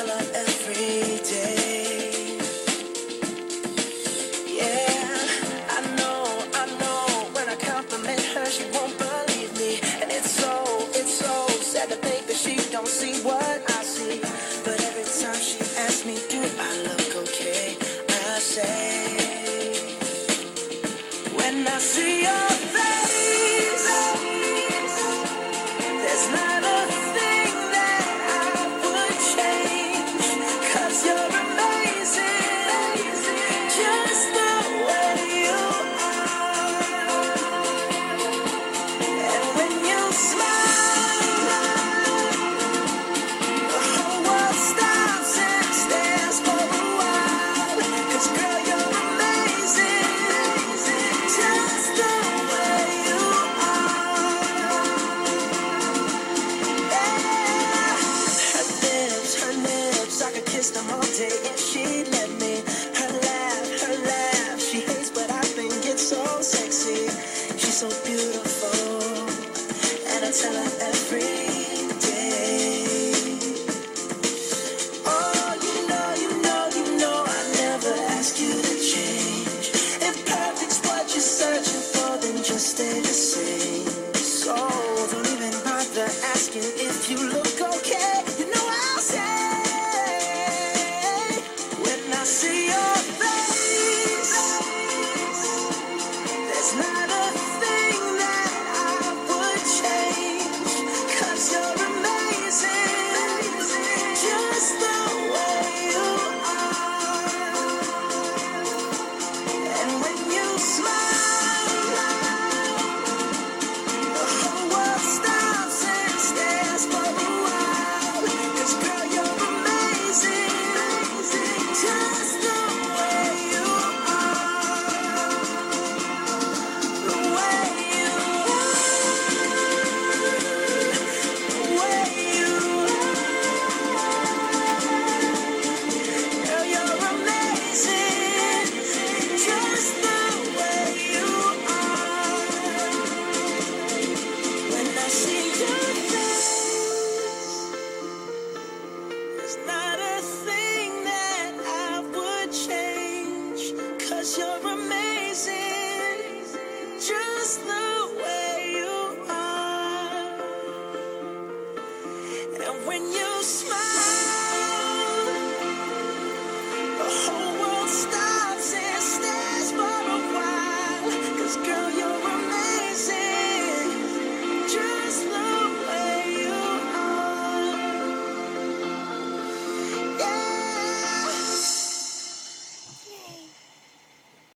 tell her every day. Yeah, I know. When I compliment her, she won't believe me, and it's so sad to think that she don't see what I see. But every time she asks me, do I look okay? I say, when I see your face, there's not a thing that I would change, 'cause you're amazing, just the way you are. And when you smile, the whole world stops and stares for a while. 'Cause girl, you're amazing, just the way you are. Yeah. Her lips, I could kiss them all day if she'd let me.